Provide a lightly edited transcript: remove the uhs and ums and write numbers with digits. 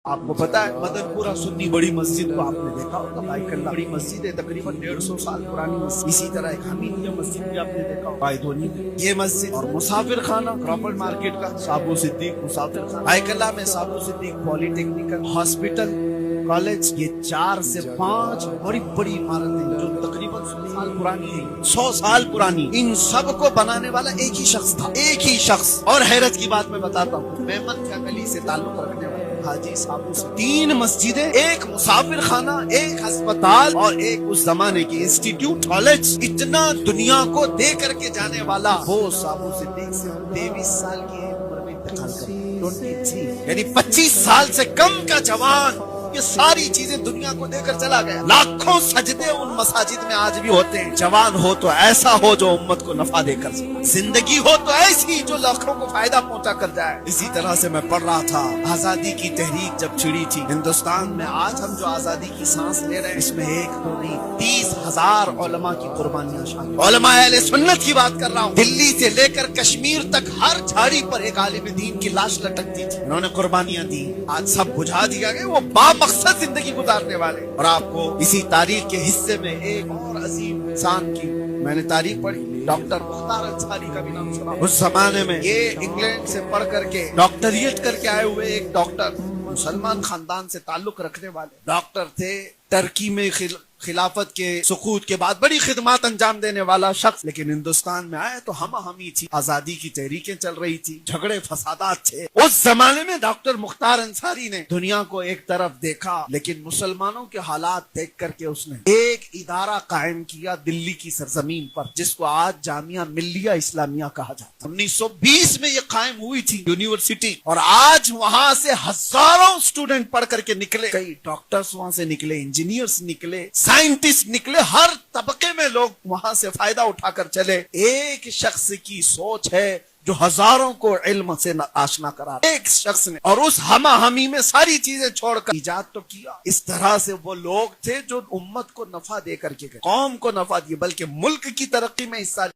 آپ کو پتا ہے مدن پورہ سنی بڑی مسجد کو آپ نے دیکھا ہوگا، بھائی کلّہ بڑی مسجد ہے، تقریباً 150 سال پرانی مسجد۔ اسی طرح ایک حمیدیہ مسجد بھی آپ نے دیکھا ہوگا بائدونی میں، یہ مسجد اور مسافر خانہ کراپل مارکیٹ کا سابو صدیق مسافر خانہ، بھائی کلّہ میں سابو صدیق پولی ٹیکنیکل ہاسپٹل کالج، یہ 4 سے 5 بڑی بڑی عمارتیں جو تقریباً 100 سال پرانی ہیں، 100 سال پرانی، ان سب کو بنانے والا ایک ہی شخص تھا، ایک ہی شخص۔ اور حیرت کی بات میں بتاتا ہوں، میمن فیملی سے تعلق رکھنے والا حاجی صاحب سے 3 مسجدیں، ایک مسافر خانہ، ایک ہسپتال اور ایک اس زمانے کی انسٹیٹیوٹ کالج، اتنا دنیا کو دے کر کے جانے والا وہ سابو صدیق سے 23 سال کی عمر میں انتقال کر گیا، 23 یعنی 25 سال سے کم کا جوان یہ ساری چیزیں دنیا کو دے کر چلا گیا۔ لاکھوں سجدے ان مساجد میں آج بھی ہوتے ہیں۔ جوان ہو تو ایسا ہو جو امت کو نفع دے کر جائے، زندگی ہو تو ایسی جو لاکھوں کو فائدہ پہنچا کر جائے۔ اسی طرح سے میں پڑھ رہا تھا، آزادی کی تحریک جب چھڑی تھی ہندوستان میں، آج ہم جو آزادی کی سانس لے رہے ہیں اس میں ایک تو نہیں 30,000 علماء کی قربانیاں شامل۔ علماء اہل سنت کی بات کر رہا ہوں، دلی سے لے کر کشمیر تک ہر جھاڑی پر ایک عالم دین کی لاش لٹکتی تھی، انہوں نے قربانیاں دی، آج سب بجھا دیا گیا، وہ مقصد زندگی گزارنے والے۔ اور آپ کو اسی تاریخ کے حصے میں ایک اور عظیم انسان کی میں نے تاریخ پڑھی، ڈاکٹر مختار انصاری کا بھی نام سنا۔ اس زمانے میں یہ انگلینڈ سے پڑھ کر کے ڈاکٹریٹ کر کے آئے ہوئے ایک ڈاکٹر، مسلمان خاندان سے تعلق رکھنے والے ڈاکٹر تھے، ترکی میں خلافت کے سقوط کے بعد بڑی خدمات انجام دینے والا شخص، لیکن ہندوستان میں آئے تو ہم ہمی تھی، آزادی کی تحریکیں چل رہی تھی، جھگڑے فسادات تھے۔ اس زمانے میں ڈاکٹر مختار انصاری نے دنیا کو ایک طرف دیکھا، لیکن مسلمانوں کے حالات دیکھ کر کے اس نے ایک ادارہ قائم کیا دلی کی سرزمین پر، جس کو آج جامعہ ملیہ اسلامیہ کہا جاتا ہے۔ 1920 میں یہ قائم ہوئی تھی یونیورسٹی، اور آج وہاں سے ہزاروں اسٹوڈنٹ پڑھ کر کے نکلے، کئی ڈاکٹرز وہاں سے نکلے، انجینئرز نکلے، سائنٹسٹ نکلے، ہر طبقے میں لوگ وہاں سے فائدہ اٹھا کر چلے۔ ایک شخص کی سوچ ہے جو ہزاروں کو علم سے آشنا کرا، ایک شخص نے، اور اس ہمہ ہمی میں ساری چیزیں چھوڑ کر ایجاد تو کیا۔ اس طرح سے وہ لوگ تھے جو امت کو نفع دے کر کے گئے، قوم کو نفع دیے، بلکہ ملک کی ترقی میں حصہ